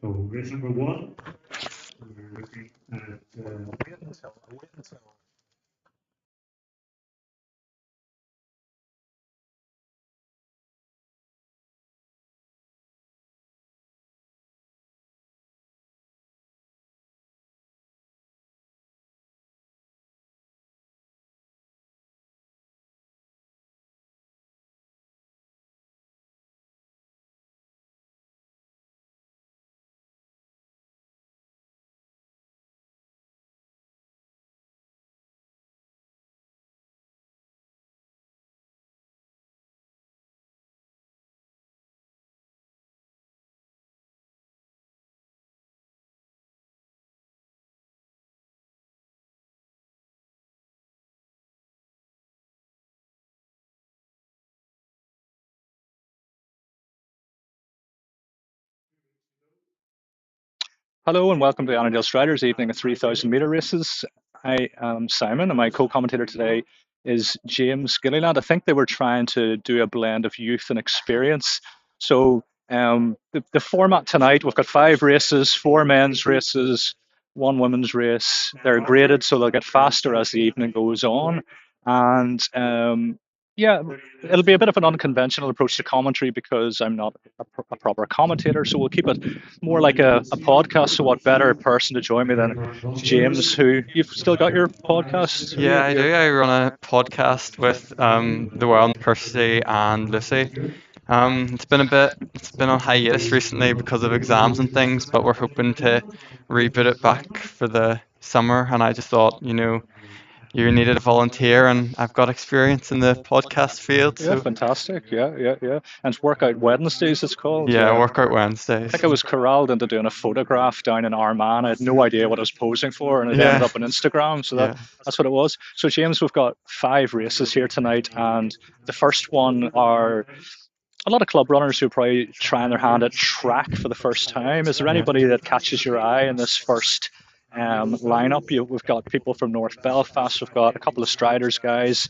So race number one, we're looking at Hello and welcome to the Annadale Striders evening at 3,000 metre races. I am Simon and my co-commentator today is James Gilliland. I think they were trying to do a blend of youth and experience. So the format tonight, we've got 5 races, 4 men's races, 1 women's race. They're graded so they'll get faster as the evening goes on. And yeah, it'll be a bit of an unconventional approach to commentary because I'm not a proper commentator. So we'll keep it more like a podcast. So what better person to join me than James, who you've still got your podcast? Yeah, I do. I run a podcast with the World Percy and Lucy. It's been on hiatus recently because of exams and things, but we're hoping to reboot it back for the summer. And I just thought, you needed a volunteer, and I've got experience in the podcast field. Yeah, So fantastic. Yeah. And it's Workout Wednesdays, it's called. yeah, Workout I Wednesdays. think I was corralled into doing a photograph down in Armagh. I had no idea what I was posing for, and it ended Yeah, up on Instagram. So yeah. that's what it was. So James, we've got 5 races here tonight, and the first one are a lot of club runners who are probably trying their hand at track for the first time. Is there Yeah. anybody that catches your eye in this first lineup? We've got people from North Belfast. We've got a couple of Striders guys,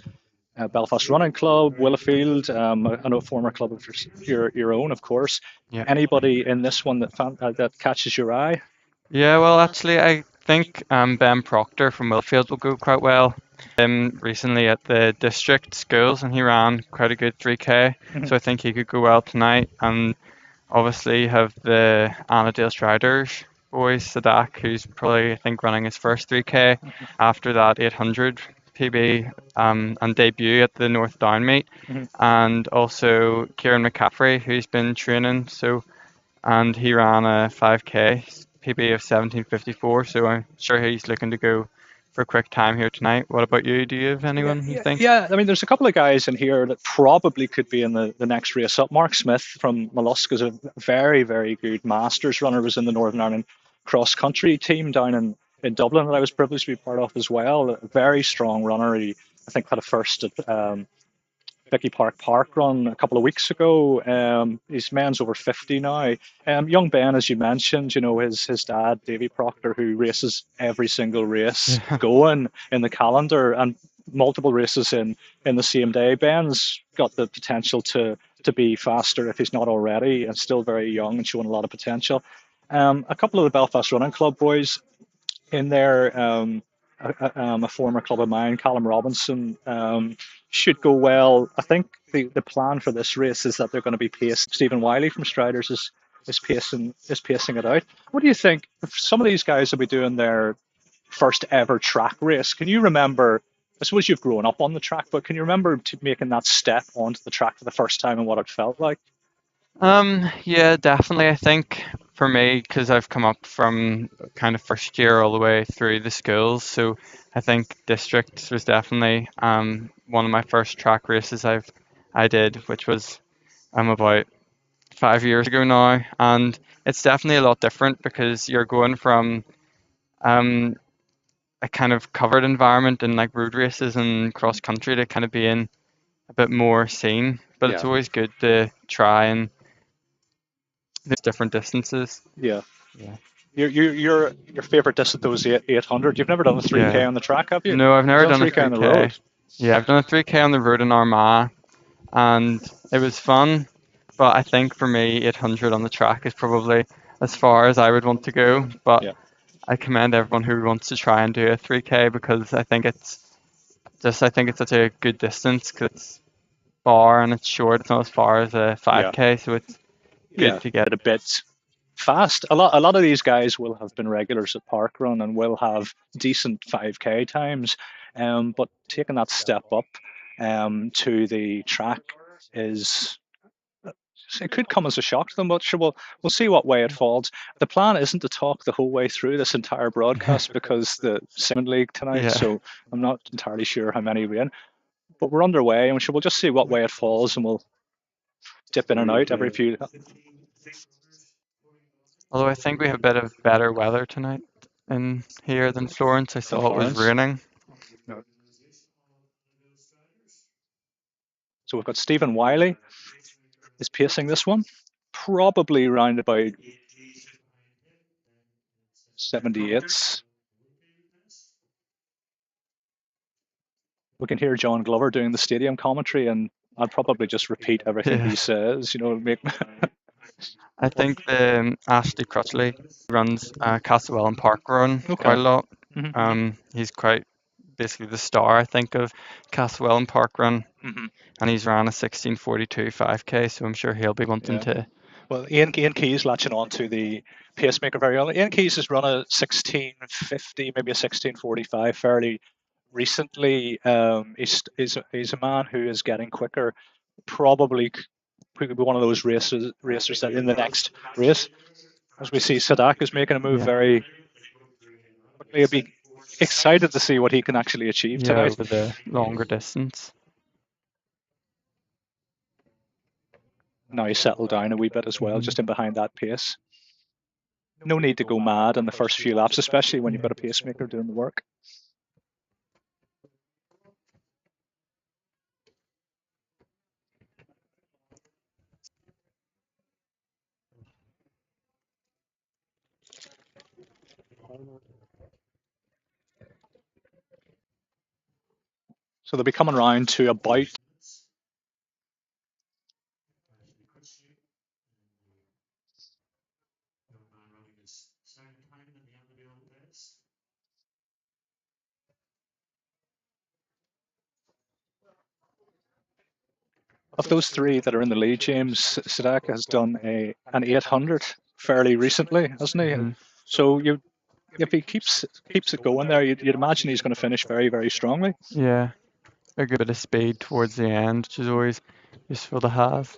Belfast Running Club, Willowfield, I know a former club of your own, of course. Yeah. Anybody in this one that catches your eye? Yeah, well, actually, I think Ben Proctor from Millfield will go quite well. Recently at the district schools, and he ran quite a good 3K, so I think he could go well tonight. And obviously, you have the Annadale Striders boys, Sadak, who's probably, I think, running his first 3K after that 800 PB and debut at the North Down meet. Mhm. And also Kieran McCaffrey, who's been training, and he ran a 5K PB of 17:54, so I'm sure he's looking to go for quick time here tonight. What about you? Do you have anyone you think? Yeah, I mean, there's a couple of guys in here that probably could be in the next race up. Mark Smith from Mollusk is a very, very good Masters runner, was in the Northern Ireland cross country team down in Dublin that I was privileged to be part of as well. A very strong runner. He, I think, had a first at Vicky Park run a couple of weeks ago. His man's over 50 now. Young Ben, as you mentioned, his dad, Davy Proctor, who races every single race Yeah. going in the calendar and multiple races in the same day. Ben's got the potential to be faster if he's not already, and still very young and showing a lot of potential. A couple of the Belfast Running Club boys in there. A former club of mine, Callum Robinson, should go well. I think the plan for this race is that they're going to be paced. Stephen Wiley from Striders is pacing it out. What do you think? If some of these guys will be doing their first ever track race, can you remember? I suppose you've grown up on the track, but can you remember making that step onto the track for the first time and what it felt like? Yeah, definitely. I think for me, because I've come up from kind of first year all the way through the schools, so I think district was definitely one of my first track races I did, which was about 5 years ago now, and it's definitely a lot different because you're going from um a kind of covered environment in like road races and cross country to kind of being a bit more seen, but it's Yeah. always good to try and there's different distances. Yeah. Yeah. Your favorite distance was 800. You've never done a 3K Yeah. on the track, have you? No, I've never You've done done a 3K on the 3K. road. Yeah, I've done a 3K on the road in Armagh, and it was fun. But I think for me, 800 on the track is probably as far as I would want to go. But Yeah. I commend everyone who wants to try and do a 3K because I think it's such a good distance because it's far and it's short. It's not as far as a Yeah. 5K, so it's Yeah. good to get. A bit fast. A lot of these guys will have been regulars at Parkrun and will have decent 5K times. But taking that step up to the track is it could come as a shock to them, but sure, we'll see what way it falls. The plan isn't to talk the whole way through this entire broadcast because the Simon League tonight, Yeah. so I'm not entirely sure how many we're in. But we're underway, and sure, we'll just see what way it falls, and we'll dip in and out every few. Although I think we have a bit of better weather tonight in here than Florence. I saw it was Florence. raining. No. So we've got Stephen Wiley is pacing this one, probably around about 78s. We can hear John Glover doing the stadium commentary, and I'll probably just repeat everything Yeah. he says. Make. I think the Ashley Crutchley runs Castlewell and Park Run Okay. quite a lot. Mhm. He's quite basically the star, I think, of Castlewell and Park Run, Mhm. and he's ran a 16:42 5K, so I'm sure he'll be wanting Yeah. to. Well, Ian Keys latching on to the pacemaker very early. Ian Keys has run a 16:50, maybe a 16:45 fairly recently. He's a man who is getting quicker. Probably could be one of those racers that in the next race, as we see Sadak is making a move Yeah. very quickly. I'd be excited to see what he can actually achieve Yeah, tonight. over the longer distance. Now he's settled down a wee bit as well, Mhm. just in behind that pace. No need to go mad in the first few laps, especially when you've got a pacemaker doing the work. So they'll be coming round to about of those three that are in the lead. James Sadak has done an 800 fairly recently, hasn't he? Mhm. So if he keeps it going there, you'd imagine he's going to finish very, very strongly. Yeah, a good bit of speed towards the end, which is always useful to have.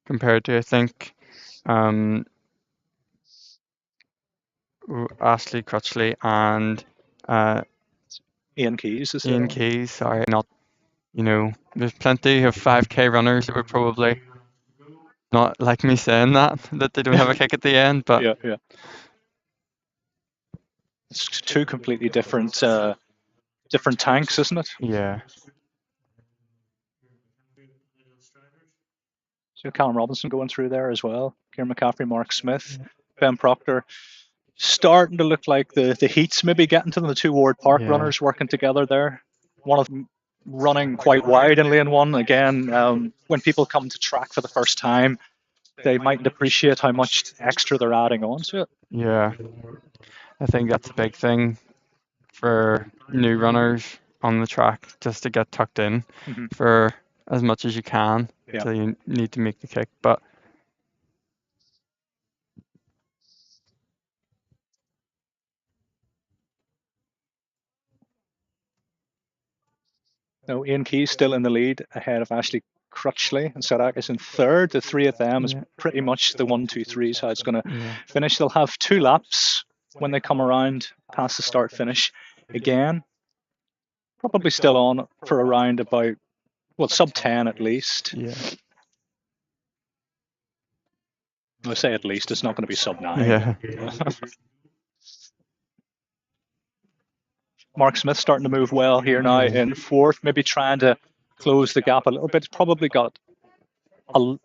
Compared to, I think, um, Ashley Crutchley and Ian Keys is the Ian other one. Keys, sorry, not, there's plenty of 5K runners that would probably not like me saying that they don't have a kick at the end, but Yeah, yeah. It's two completely different different tanks, isn't it? yeah, So Callum Robinson going through there as well. Kieran McCaffrey, Mark Smith, Ben Proctor. Starting to look like the heat's maybe getting to them. The two Ward Park Yeah. runners working together there. One of them running quite wide in lane one. Again, when people come to track for the first time, they mightn't appreciate how much extra they're adding on to it. yeah. I think that's a big thing for new runners on the track, just to get tucked in Mhm. for as much as you can Yeah. till you need to make the kick. But No, Ian Key's still in the lead ahead of Ashley Crutchley and Sadak is in third. The three of them is yeah, pretty much the 1, 2, 3. So it's going to yeah, finish. They'll have 2 laps when they come around past the start finish. Again, probably still on for around about, well, sub 10 at least. yeah, I say at least, it's not going to be sub 9. yeah, Mark Smith starting to move well here now in fourth, maybe trying to close the gap a little bit. Probably got a,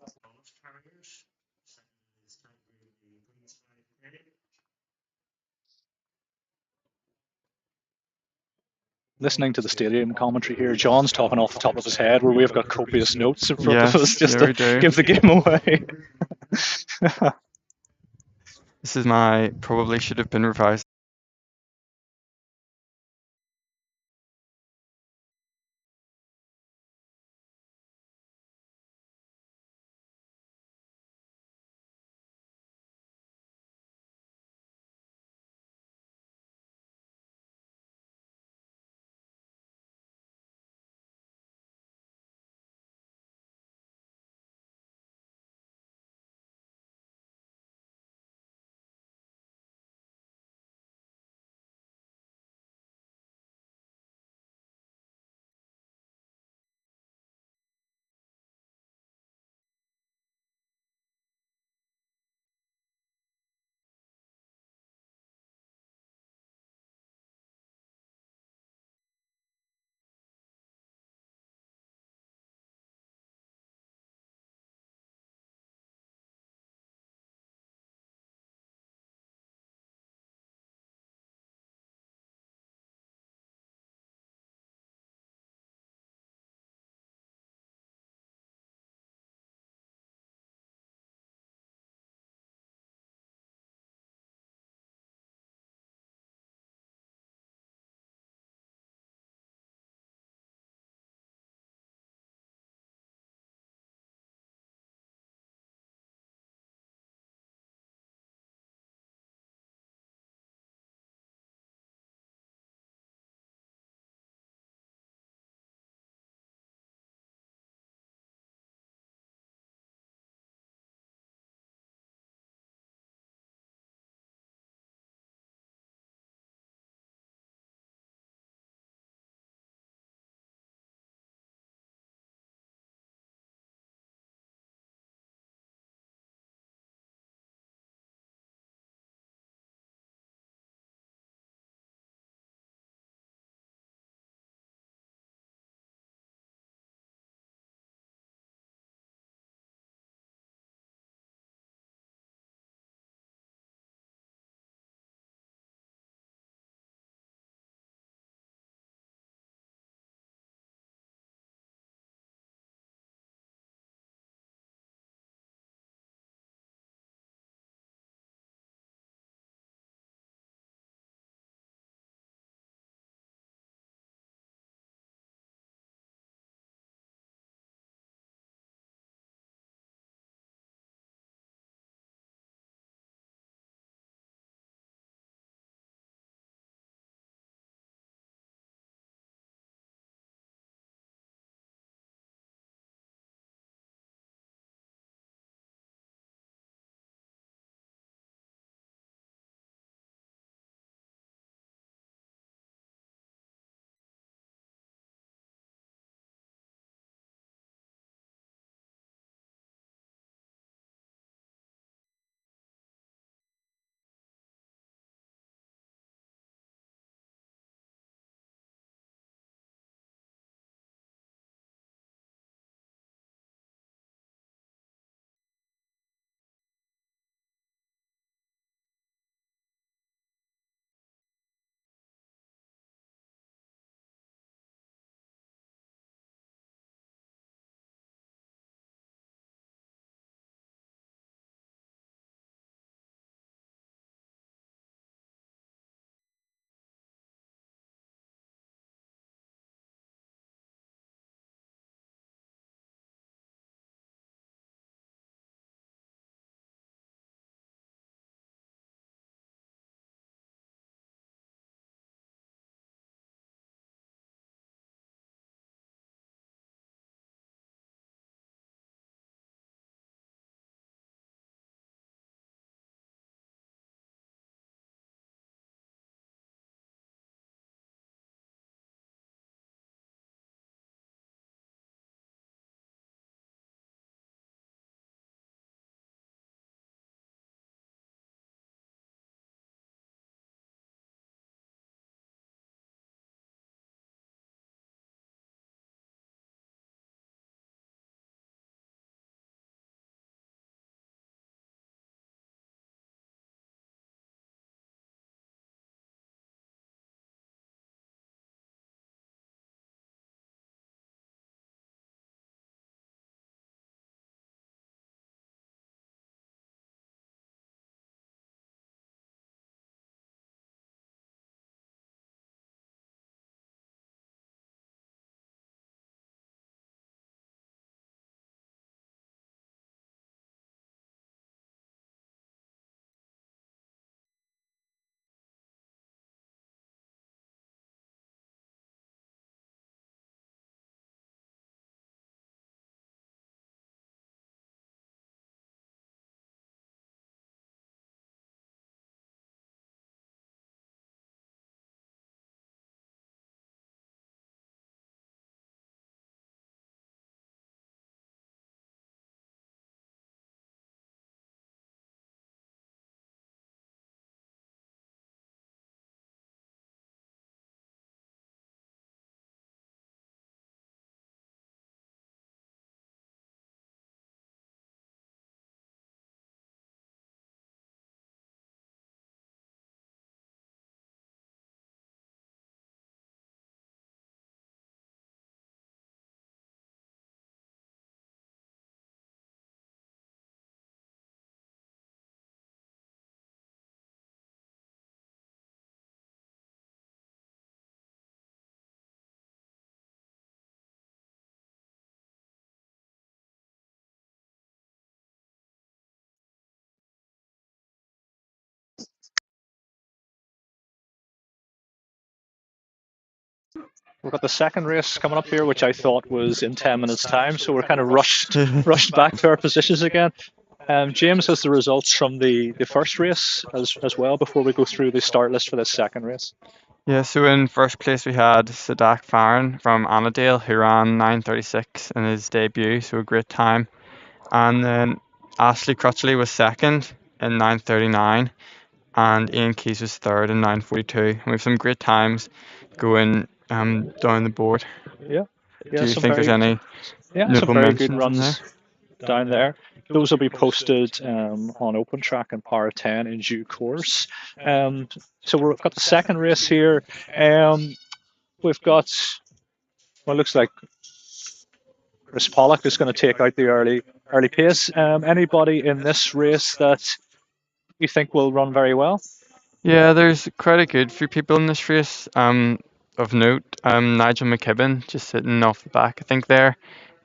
listening to the stadium commentary here. John's talking off the top of his head where we've got copious notes in front of us yes, just yeah, to we do. give the game away. This is probably should have been revised. We've got the second race coming up here, which I thought was in 10 minutes' time, so we're kind of rushed back to our positions again. James has the results from the first race as well before we go through the start list for the second race. Yeah, so in first place we had Sadak Farron from Annadale, who ran 9:36 in his debut, so a great time. And then Ashley Crutchley was second in 9:39, and Ian Keys was third in 9:42. And we have some great times going down the board. Yeah, Do yeah, you think there's any some notable very good mentions in there? runs down there. Those will be posted on Open Track and Power 10 in due course. So we've got the second race here. We've got what looks like Chris Pollock is going to take out the early pace. Anybody in this race that you think will run very well? Yeah, there's quite a good few people in this race. Of note, Nigel McKibben, just sitting off the back, I think there,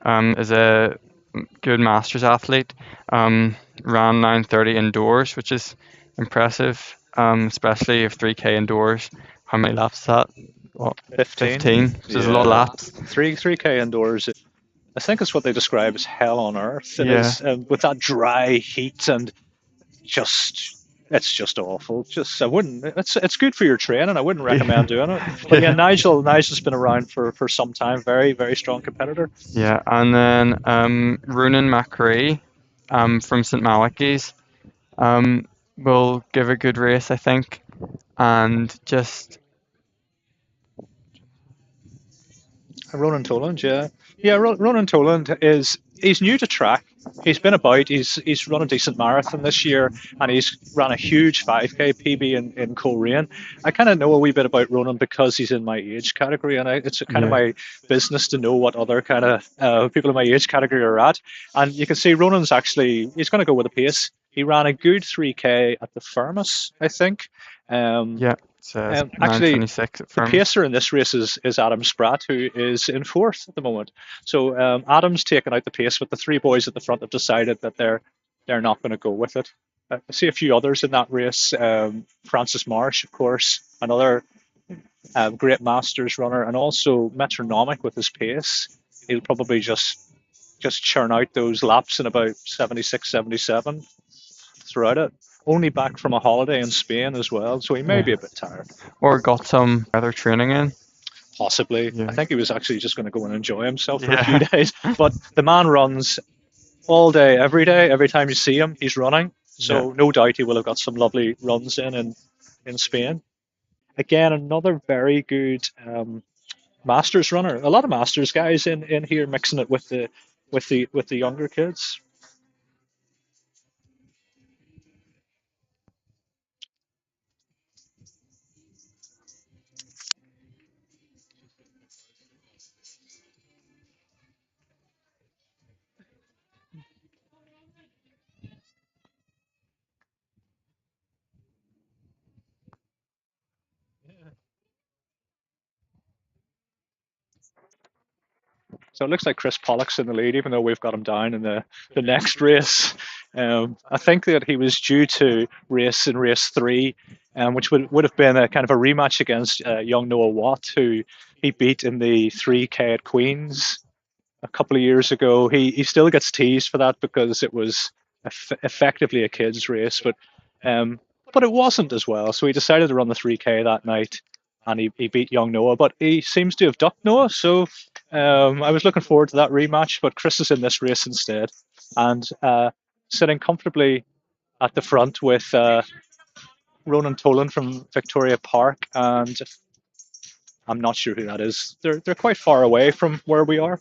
is a good masters athlete. Ran 9:30 indoors, which is impressive. Especially if 3K indoors. How many laps is that? What, 15? So there's a lot of laps. 3K indoors. I think it's what they describe as hell on earth. It Yeah. is with that dry heat and it's just awful. I wouldn't. It's good for your training. I wouldn't recommend doing it. But yeah, Nigel's been around for some time. Very very strong competitor. Yeah, and then Ronan McRae from St Malachy's will give a good race, I think. And just Ronan Toland, yeah. Ronan Toland he's new to track. He's been about. He's run a decent marathon this year, and he's ran a huge 5K PB in Coleraine. I kind of know a wee bit about Ronan because he's in my age category, and it's kind of my business to know what other kind of people in my age category are at. And you can see Ronan's he's going to go with a pace. He ran a good 3K at the Firmus, I think. yeah, it says Actually, 9:26 at the Firmus. pacer in this race is Adam Spratt, who is in fourth at the moment. So Adam's taken out the pace, but the three boys at the front have decided that they're not going to go with it. I see a few others in that race. Francis Marsh, of course, another great Masters runner, and also metronomic with his pace. He'll probably just churn out those laps in about 76, 77 throughout it. Only back from a holiday in Spain as well, so he may be a bit tired. Or got some other training in. Possibly. Yeah. I think he was actually just going to go and enjoy himself for Yeah. a few days. But the man runs all day, every day. Every time you see him, he's running. So no doubt he will have got some lovely runs in Spain. Again, another very good Masters runner. A lot of Masters guys in here mixing it with the younger kids. So it looks like Chris Pollock's in the lead, even though we've got him down in the next race. I think that he was due to race in race 3, which would have been a kind of a rematch against young Noah Watt, who he beat in the 3K at Queen's a couple of years ago. He still gets teased for that because it was effectively a kids race, but it wasn't as well. So he decided to run the 3K that night, and he beat young Noah. But he seems to have ducked Noah, so I was looking forward to that rematch. But Chris is in this race instead, and sitting comfortably at the front with Ronan Tolan from Victoria Park, and I'm not sure who that is. They're quite far away from where we are.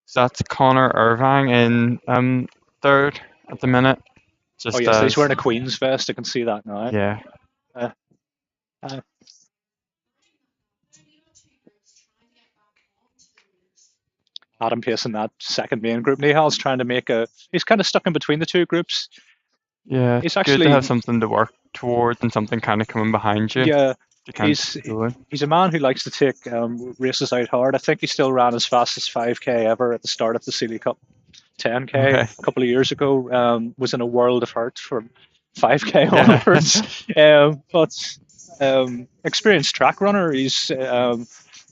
So that's Connor Irvine in third at the minute. Just Oh yes, he's wearing a Queen's vest. I can see that now. Yeah. Uh, uh, Adam Pace in that second main group. Nihal's trying to make he's kind of stuck in between the two groups. Yeah, He's it's good to have something to work towards and something kind of coming behind you. Yeah, You can't He's keep going. he's a man who likes to take races out hard. I think he still ran as fast as 5K ever at the start of the Sealy Cup. 10K Okay. a couple of years ago, was in a world of hurt from 5K Yeah. onwards. But experienced track runner. He's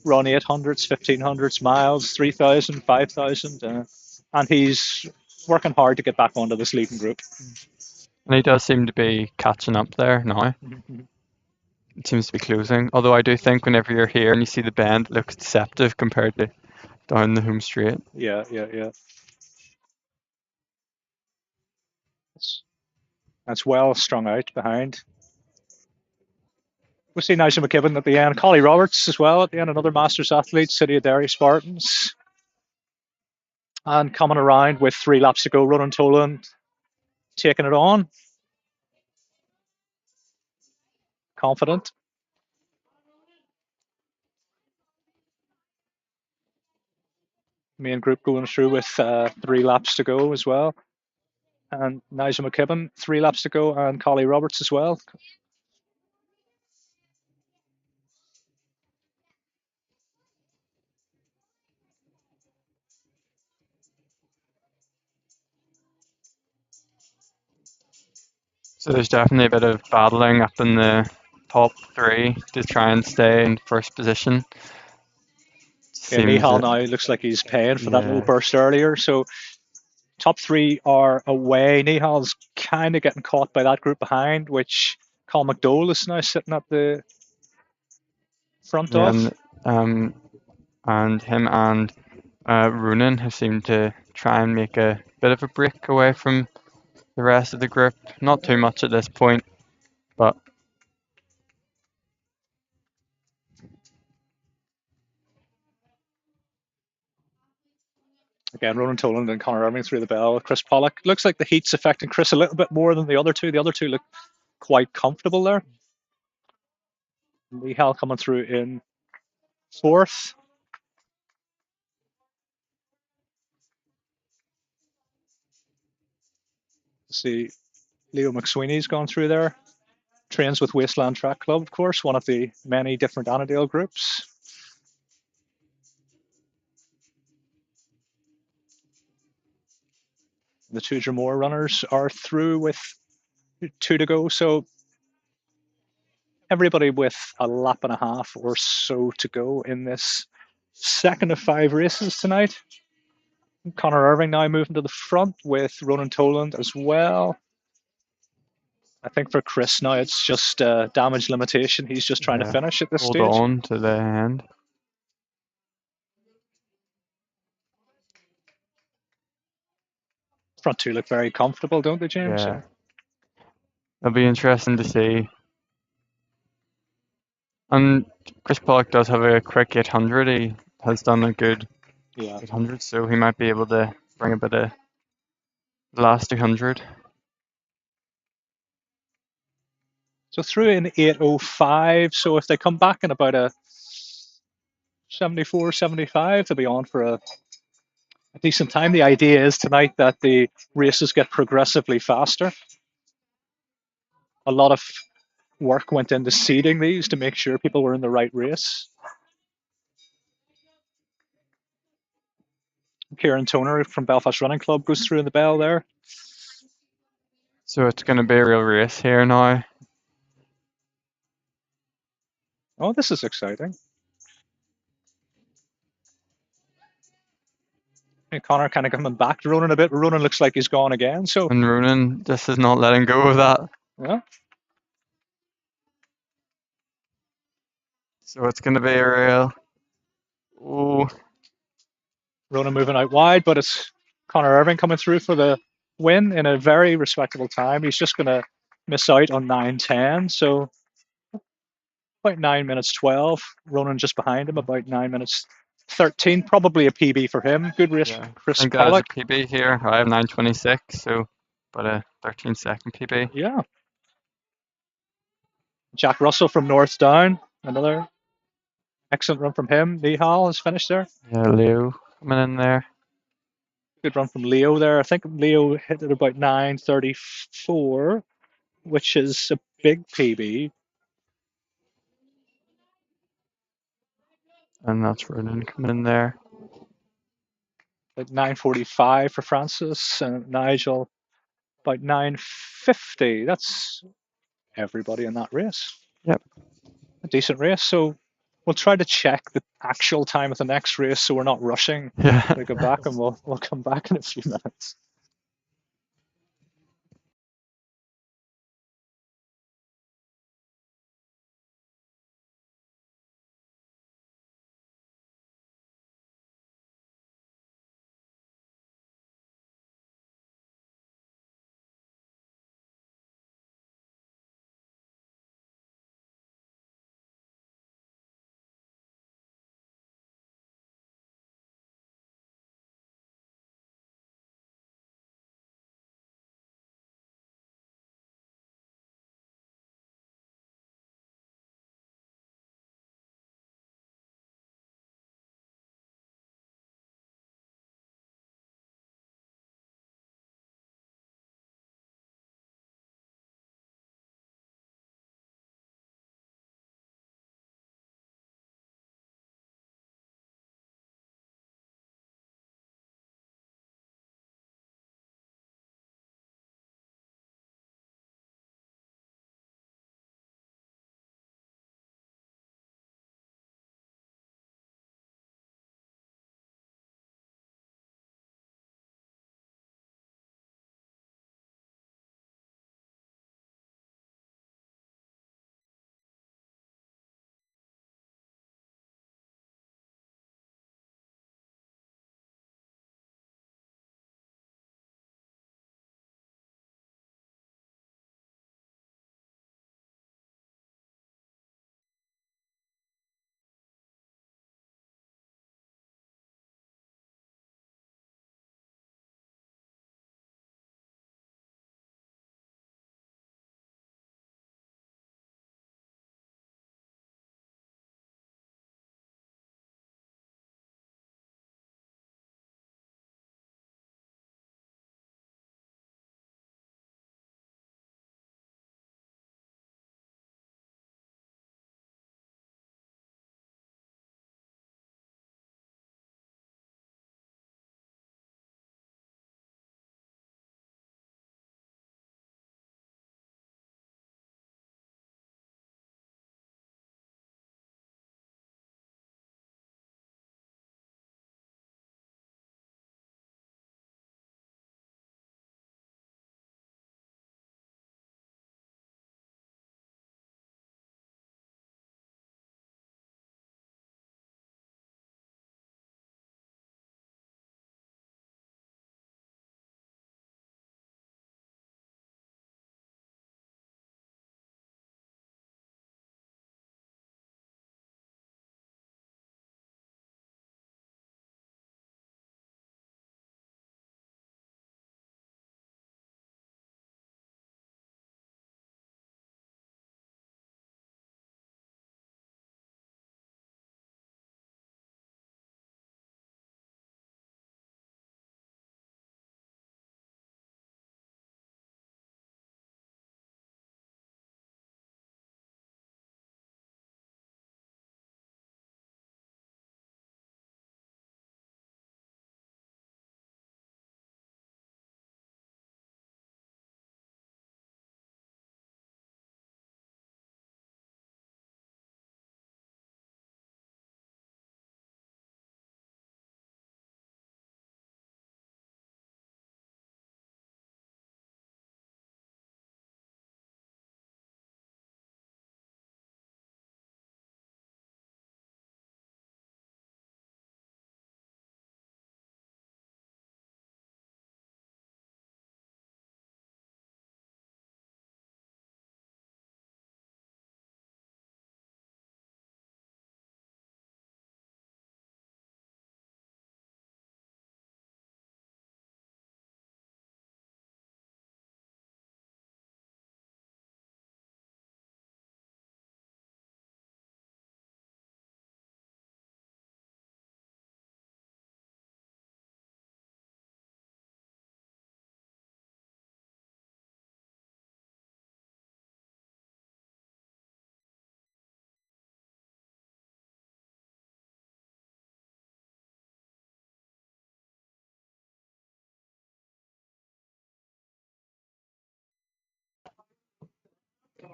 run 800s, 1500s, miles, 3000, 5000, and he's working hard to get back onto this leading group. And he does seem to be catching up there now. It seems to be closing. Although I do think whenever you're here and you see the bend, it looks deceptive compared to down the home straight. Yeah. That's well strung out behind. We see Nigel McKibben at the end. Collie Roberts as well at the end, another Masters athlete, City of Derry Spartans. And coming around with 3 laps to go, Ronan Toland taking it on. Confident. Main group going through with 3 laps to go as well. And Nigel McKibben, 3 laps to go, and Collie Roberts as well. So there's definitely a bit of battling up in the top 3 to try and stay in first position. Yeah, Nihal now looks like he's paying for that little burst earlier. So top 3 are away. Nihal's kind of getting caught by that group behind, which Colin McDowell is now sitting at the front of. And him and Ronan have seemed to try and make a bit of a break away from the rest of the group. Not too much at this point, but again, Ronan Toland and Conor Irving through the bell. Chris Pollock. Looks like the heat's affecting Chris a little bit more than the other two. The other two look quite comfortable there. Nihal coming through in 4th. See, Leo McSweeney's gone through there. Trains with Wasteland Track Club, of course, one of the many different Annadale groups. The 2 Dromore runners are through with 2 to go, so everybody with a lap and a half or so to go in this second of 5 races tonight. Conor Irving now moving to the front with Ronan Toland as well. I think for Chris now it's just damage limitation. He's just trying to finish at this stage. Hold on to the end. Front 2 look very comfortable, don't they, James? Yeah. It'll be interesting to see. And Chris Pollock does have a quick 800. He has done a good 800, so he might be able to bring a bit of the last 200. So through in 8:05. So if they come back in about a 74, 75, they'll be on for a decent time. The idea is tonight that the races get progressively faster. A lot of work went into seeding these to make sure people were in the right race. Kieran Toner from Belfast Running Club goes through in the bell there. So it's going to be a real race here now. Oh, this is exciting. And Connor kind of coming back to Ronan a bit. Ronan looks like he's gone again. So And Ronan just is not letting go of that. Yeah. So it's going to be a real. Oh. Ronan moving out wide, but it's Conor Irving coming through for the win in a very respectable time. He's just going to miss out on 9:10. So about 9 minutes 12. Ronan just behind him, about 9 minutes 13. Probably a PB for him. Good race, Yeah. Chris I think Pollock. that is a PB here. I have 9:26, so about a 13-second PB. Yeah. Jack Russell from North Down, another excellent run from him. Nihal has finished there. Yeah, Leo coming in there. Good run from Leo there. I think Leo hit at about 9:34, which is a big PB. and that's Ronan coming in there. At 9:45 for Francis and Nigel about 9:50. That's everybody in that race. Yep. A decent race. So we'll try to check the actual time of the next race so we're not rushing. Yeah. We go back and we'll come back in a few minutes.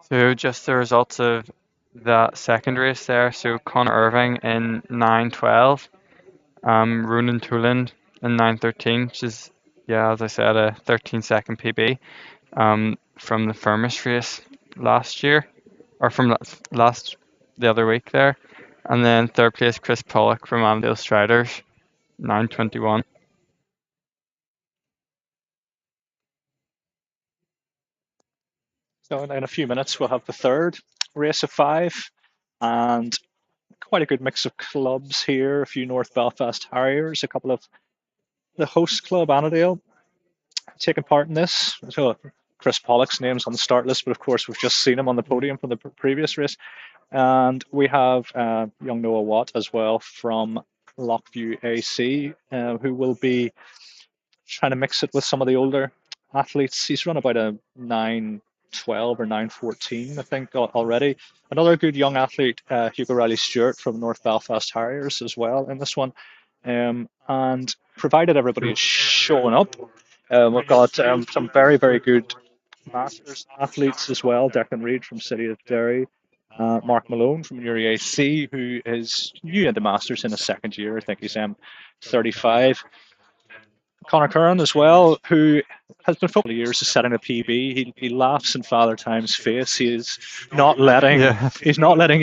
So just the results of that second race there. So Connor Irving in 9:12, Ronan Tooland in 9:13, which is, yeah, as I said, a 13-second PB from the Firmus race last year, or from the other week there. And then third place, Chris Pollock from Annadale Striders, 9:21. So in a few minutes, we'll have the third race of 5, and quite a good mix of clubs here. A few North Belfast Harriers, a couple of the host club, Annadale, taking part in this. So Chris Pollock's name's on the start list, but of course we've just seen him on the podium from the previous race. And we have young Noah Watt as well from Lockview AC, who will be trying to mix it with some of the older athletes. He's run about a 9:12 or 9:14, I think, already. Another good young athlete, Hugo Riley Stewart from North Belfast Harriers as well in this one. And provided everybody is showing up, we've got some very, very good Masters athletes as well. Declan Reid from City of Derry. Mark Malone from Uri AC, who is new into Masters in his second year. I think he's 35. Conor Curran as well, who has been for years of setting a PB. He laughs in Father Time's face. Yeah. He's not letting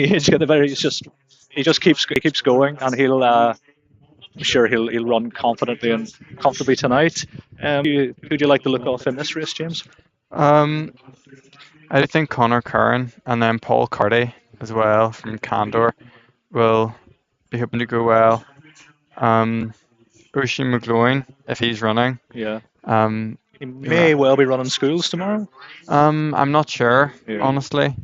age get the better. He just keeps going, and I'm sure he'll run confidently and comfortably tonight. Who do you like the look of in this race, James? Um, I think Connor Curran and then Paul Carty as well from Candor will be hoping to go well. Oisin McGloin, if he's running. Yeah, Um, he may well be running schools tomorrow. I'm not sure, Yeah. honestly.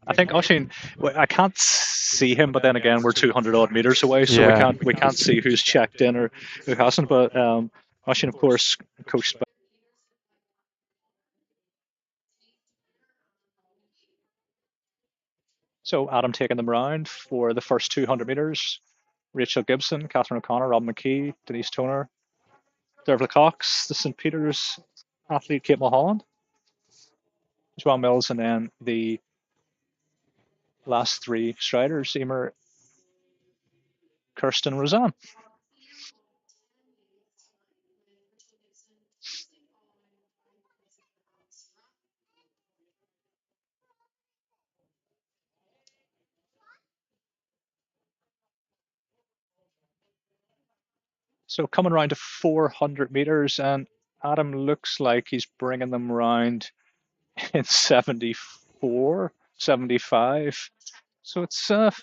I think Oisin. I can't see him, but then again, we're 200 odd meters away, so Yeah. we can't see who's checked in or who hasn't. But Oisin, of course, coached by. So Adam taking them round for the first 200 meters. Rachel Gibson, Catherine O'Connor, Rob McKee, Denise Toner, Dervla Cox, the St. Peter's athlete Kate Mulholland, Joanne Mills, and then the last 3 striders, Emer, Kirsten, Roseanne. So coming around to 400 meters, and Adam looks like he's bringing them round in 74, 75. So it's It's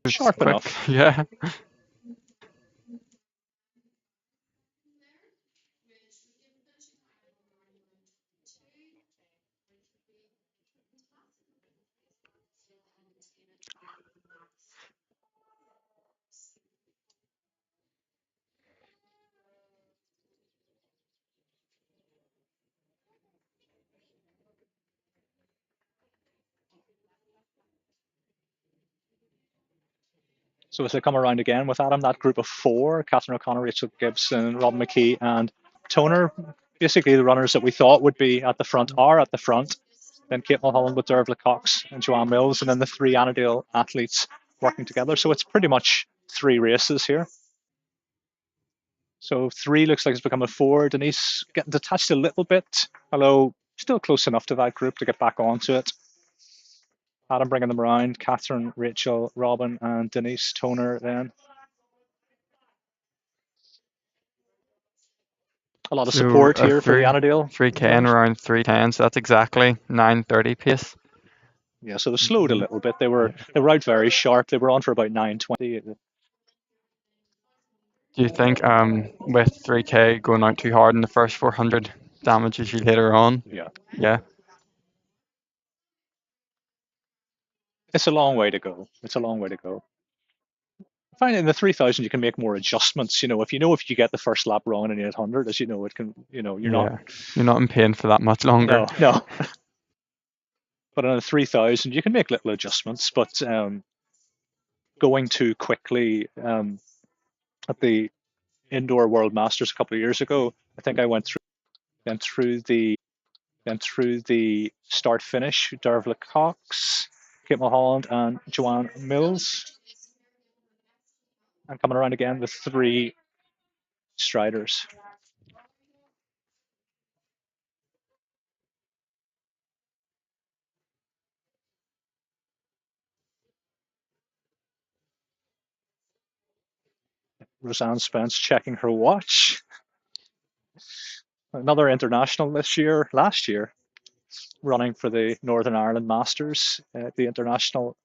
sharp quick. enough. Yeah. So as they come around again with Adam, that group of 4, Catherine O'Connor, Rachel Gibson, Rob McKee, and Toner, basically the runners that we thought would be at the front are at the front. Then Kate Mulholland with Dervla Cox and Joanne Mills, and then the 3 Annadale athletes working together. So it's pretty much 3 races here. So 3 looks like it's become a 4. Denise getting detached a little bit, although still close enough to that group to get back onto it. Adam bringing them around, Catherine, Rachel, Robin, and Denise Toner then. A lot of So support here for the Annadale. 3K and around 3:10, so that's exactly 9:30 pace. Yeah, so they slowed a little bit. They were out very sharp. They were on for about 9:20. Do you think with 3K going out too hard in the first 400 damages you later on? Yeah, Yeah. it's a long way to go. It's a long way to go. I find in the 3000 you can make more adjustments. If you get the first lap wrong in 800, as you know, it can. You're not. Yeah. You're not in pain for that much longer. No. But on a 3000 you can make little adjustments. But going too quickly at the Indoor World Masters a couple of years ago, I think I went through Then through the start finish, Dervla Cox, Kate Mulholland, and Joanne Mills. And coming around again with 3 striders. Roseanne Spence checking her watch. Another international last year, running for the Northern Ireland Masters, the international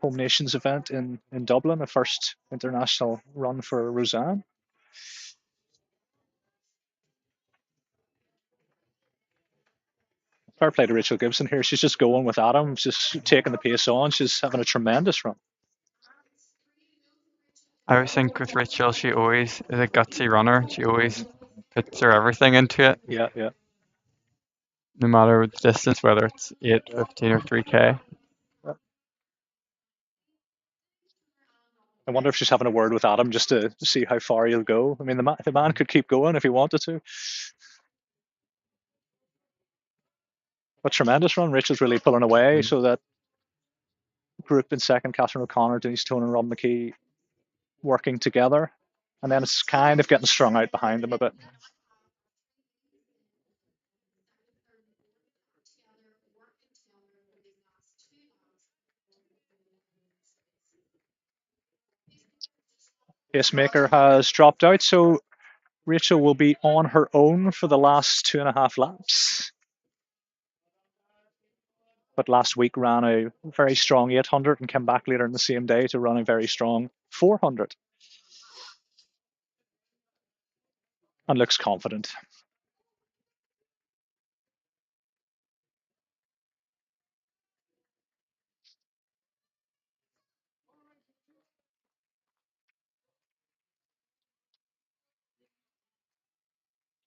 Home Nations event in Dublin, a first international run for Roseanne. Fair play to Rachel Gibson here. She's just going with Adam, just taking the pace on. She's having a tremendous run. I always think with Rachel, she always is a gutsy runner. She always puts her everything into it. Yeah, yeah. No matter the distance, whether it's 8, 15, or 3K. I wonder if she's having a word with Adam just to see how far he'll go. I mean, the man could keep going if he wanted to. But tremendous run. Rachel's really pulling away, so that group in second, Catherine O'Connor, Denise Tone, and Rob McKee working together. And then it's kind of getting strung out behind them a bit. Pacemaker has dropped out, so Rachel will be on her own for the last 2.5 laps. But last week ran a very strong 800 and came back later in the same day to run a very strong 400. And looks confident.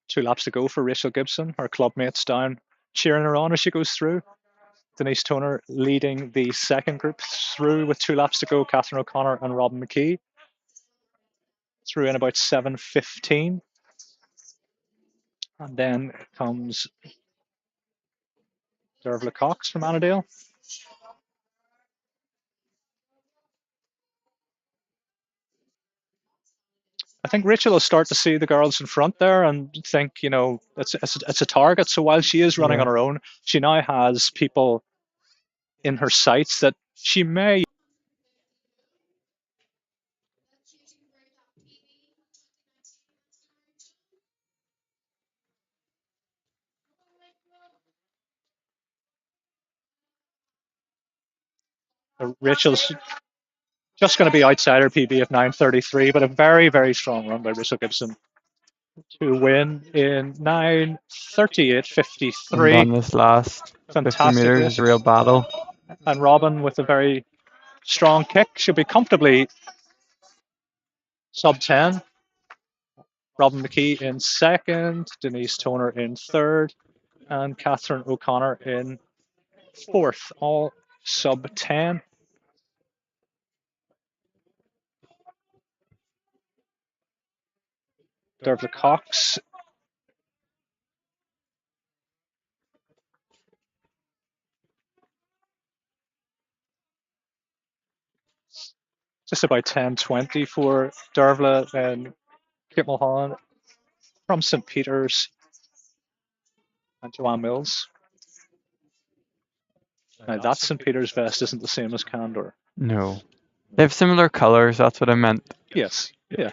Two laps to go for Rachel Gibson. Her clubmates down cheering her on as she goes through. Denise Toner leading the second group through with 2 laps to go. Catherine O'Connor and Robin McKee through in about 7:15. And then comes Dervla Cox from Annadale. I think Rachel will start to see the girls in front there and think, it's a target. So while she is running on her own, she now has people in her sights that she may. Rachel's just going to be outside her PB of 9:33, but a very, very strong run by Rachel Gibson to win in 9:38.53. And on this last 50 meters is a real battle. And Robin with a very strong kick should be comfortably sub 10. Robin McKee in second, Denise Toner in third, and Catherine O'Connor in fourth, all sub 10. Dervla Cox just about 10:20 for Dervla, and Kate Mulholland from St. Peter's and Joanne Mills. Now that St. Peter's vest isn't the same as Candor. No. They have similar colours, that's what I meant. Yes, yeah.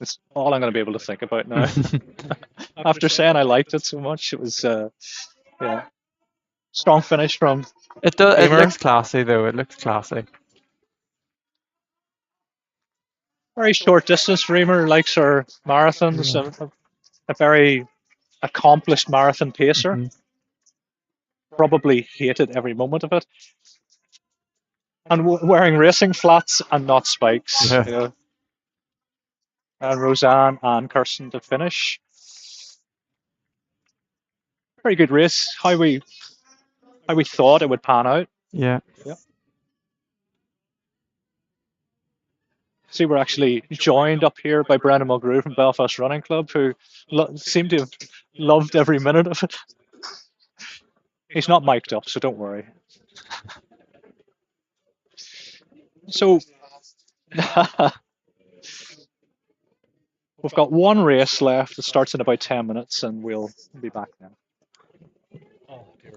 It's all I'm going to be able to think about now. After saying I liked it so much, it was, strong finish from It looks classy though, it looks classy. Very short distance. Reamer likes her marathons, a very accomplished marathon pacer. Probably hated every moment of it. And wearing racing flats and not spikes. Yeah. And Roseanne and Kirsten to finish. Very good race. How we thought it would pan out. Yeah. See, we're actually joined up here by Brendan Mulgrew from Belfast Running Club, who seemed to have loved every minute of it. He's not mic'd up, so don't worry. So we've got one race left. It starts in about 10 minutes, and we'll be back then. Oh, dear.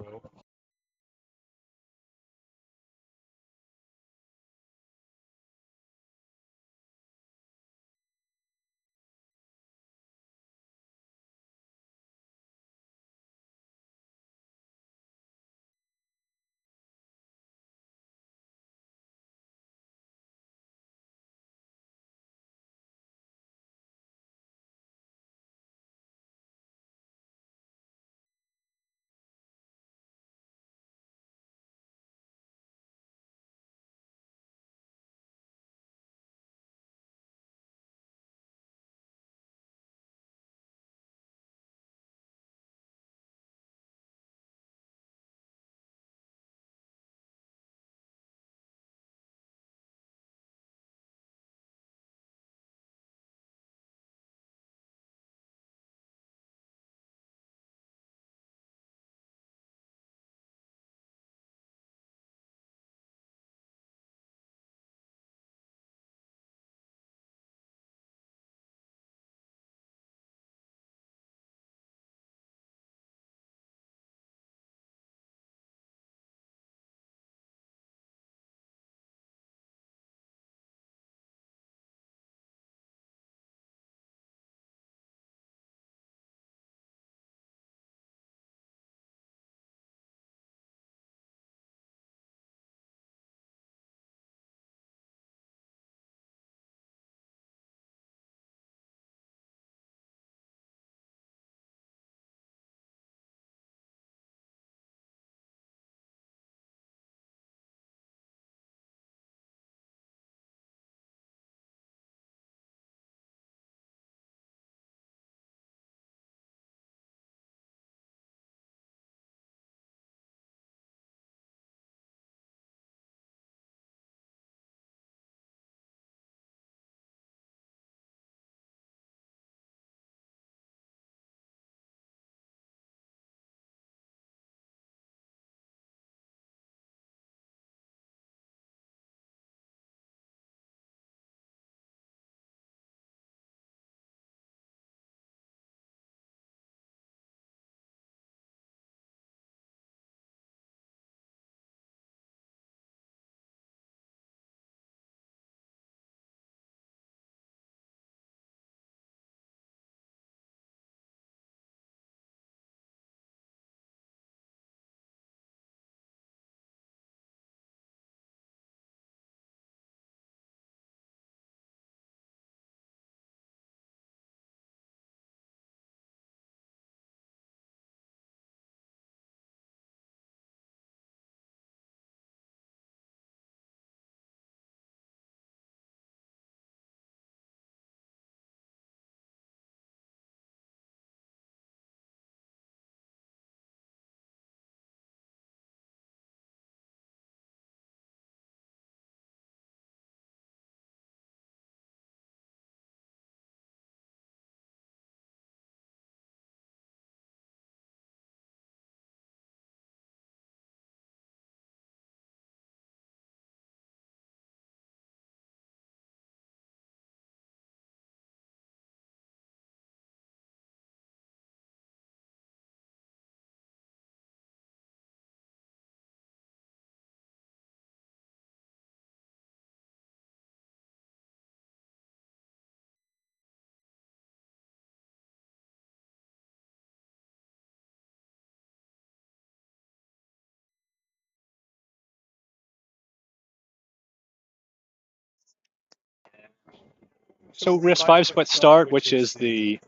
So race five's about to start, which is the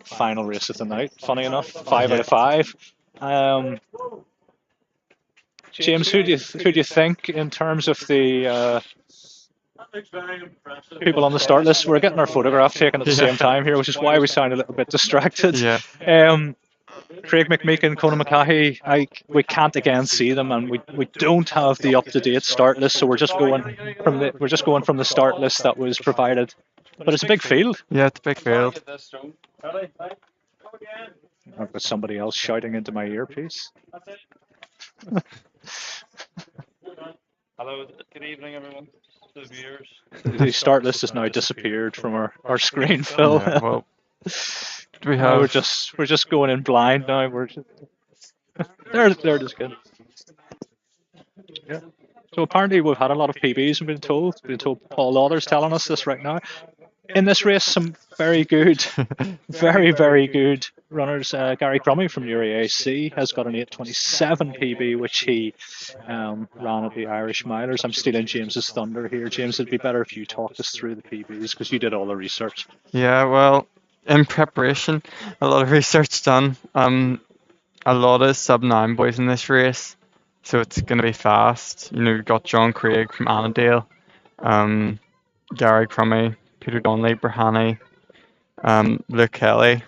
final race of the night. Funny enough, 5 out of 5. Um, James, who do you think in terms of the people on the start list? We're getting our photograph taken at the same time here, which is why we sound a little bit distracted. Yeah. Um, Craig McMeekin, Conor McCahey, we can't again see them, and we don't have the up-to-date start list, so we're just going from the start list that was provided. But it's a big field. Yeah, it's a big field. I've got somebody else shouting into my earpiece. Hello, good evening, everyone. The viewers. The start list has now disappeared from our screen, Phil. Yeah, well, we have. We're just going in blind now. There it is. Good. Yeah. So apparently we've had a lot of PBs and been told Paul Lauder's telling us this right now. In this race, some very good, very good runners. Gary Crummy from Newry AC has got an 8:27 PB, which he ran at the Irish Milers. I'm stealing James's thunder here. James, it'd be better if you talked us through the PBs because you did all the research. Yeah, well, in preparation, a lot of research done. A lot of sub-9 boys in this race, so it's going to be fast. You know, you've got John Craig from Annadale, Gary Crummy, Peter Donnelly, Berhane, Luke Kelly.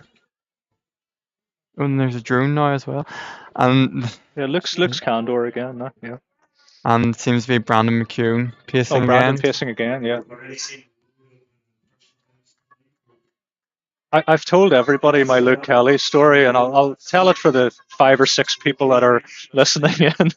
Oh, and there's a drone now as well. And yeah, looks Candor again. No? Yeah. And seems to be Brandon McCune pacing again. Brandon pacing again, yeah. I've told everybody my Luke Kelly story, and I'll tell it for the 5 or 6 people that are listening in.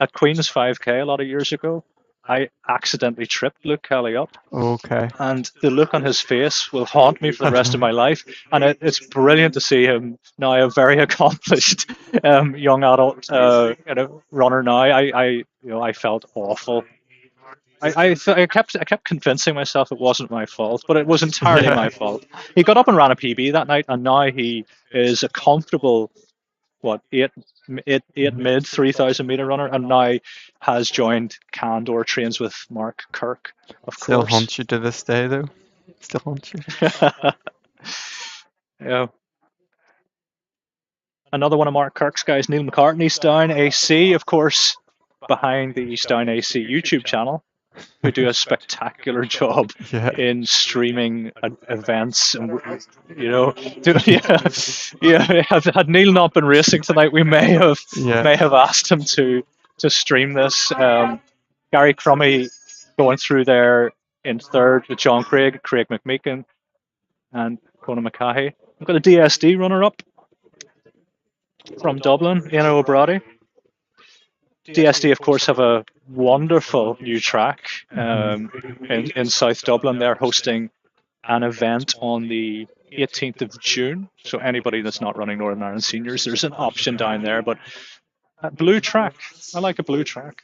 At Queen's 5K a lot of years ago, I accidentally tripped Luke Kelly up. Okay. And the look on his face will haunt me for the rest of my life. And it's brilliant to see him now, a very accomplished young adult runner now. I felt awful. I kept convincing myself it wasn't my fault, but it was entirely my fault. He got up and ran a PB that night, and now he is a comfortable, eight mid 3,000 meter runner, and now has joined Candor, trains with Mark Kirk, of Still course. haunts you to this day, though. Still haunts you. Yeah. Another one of Mark Kirk's guys, Neil McCartney's Down AC, of course, behind the East Down AC YouTube channel, who do a spectacular job in streaming events, and had Neil not been racing tonight, we may have asked him to stream this. Gary Crummy going through there in third with John Craig McMeekin, and Conor McCahey. We've got a DSD runner up from Dublin, Ian O'Brady. DSD, of course, have a wonderful new track in South Dublin. They're hosting an event on the 18th of June. So anybody that's not running Northern Ireland Seniors, there's an option down there. But a blue track. I like a blue track.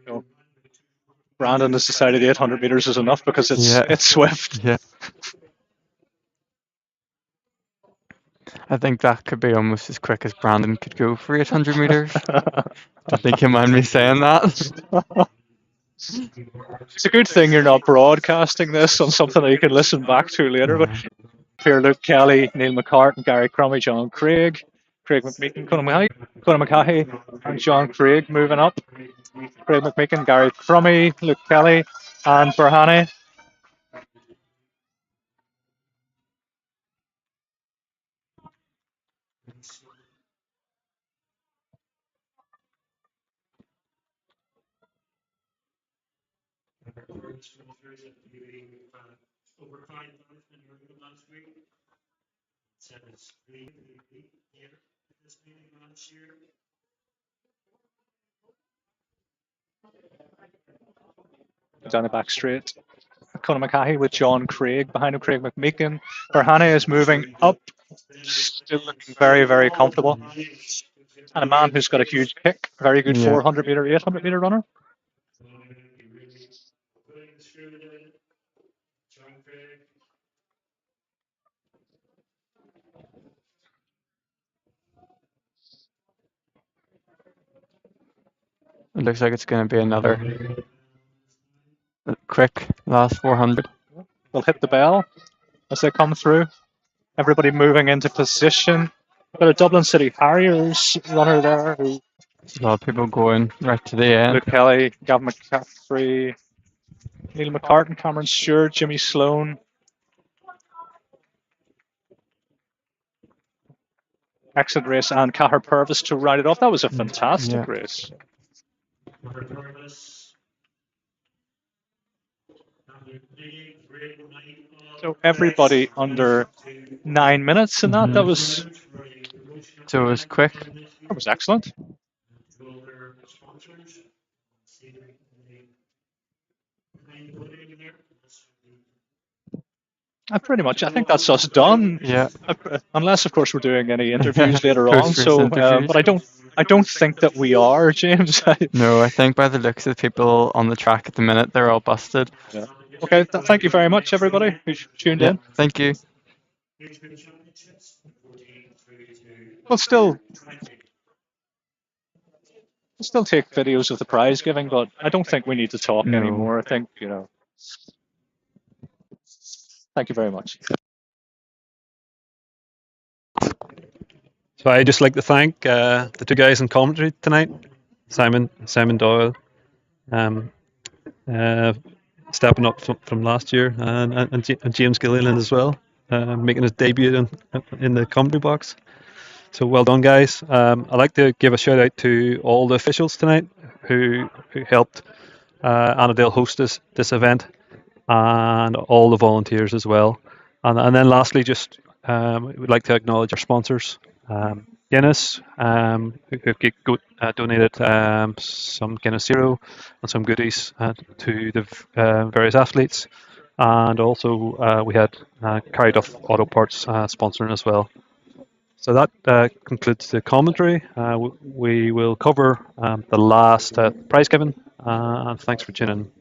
So Brandon has decided 800 meters is enough because it's swift. Yeah. I think that could be almost as quick as Brandon could go for 800 meters. I think you mind me saying that. It's a good thing you're not broadcasting this on something that you can listen back to later. But here, Luke Kelly, Neil McCartan, Gary Crummy, John Craig McMeekin, Conor McCahey, and John Craig moving up. Craig McMeekin, Gary Crummy, Luke Kelly, and Berhane. Down the back straight. Conor McCahey with John Craig behind him, Craig McMeekin. Berhane is moving up, still looking very, very comfortable. And a man who's got a huge kick, very good 400 meter, 800 meter runner. It looks like it's going to be another quick last 400. We'll hit the bell as they come through. Everybody moving into position. Got a Dublin City Harriers runner there who A lot of people going right to the end. Luke Kelly, Gavin McCaffrey, Neil McCartan, Cameron Stewart, Jimmy Sloan. Excellent race, and Cahir Purvis to round it off. That was a fantastic race. So everybody under 9 minutes in that. That was. So it was quick. That was excellent. Pretty much. I think that's us done. Yeah. Unless, of course, we're doing any interviews later on. Post-race So, interviews. but I don't think that we are, James. No, I think by the looks of the people on the track at the minute, they're all busted. Yeah. Okay. Thank you very much, everybody who tuned in. Thank you. We'll still take videos of the prize giving, but I don't think we need to talk anymore. I think, Thank you very much. So I'd just like to thank the two guys in commentary tonight, Simon Doyle, stepping up from last year, and James Gilliland as well, making his debut in the commentary box. So well done, guys. I'd like to give a shout out to all the officials tonight who helped Annadale host this event, and all the volunteers as well. And then lastly, just we'd like to acknowledge our sponsors. Guinness, who donated some Guinness Zero and some goodies to the various athletes, and also we had Carried Off Auto Parts sponsoring as well. So that concludes the commentary. We will cover the last prize giving, and thanks for tuning in.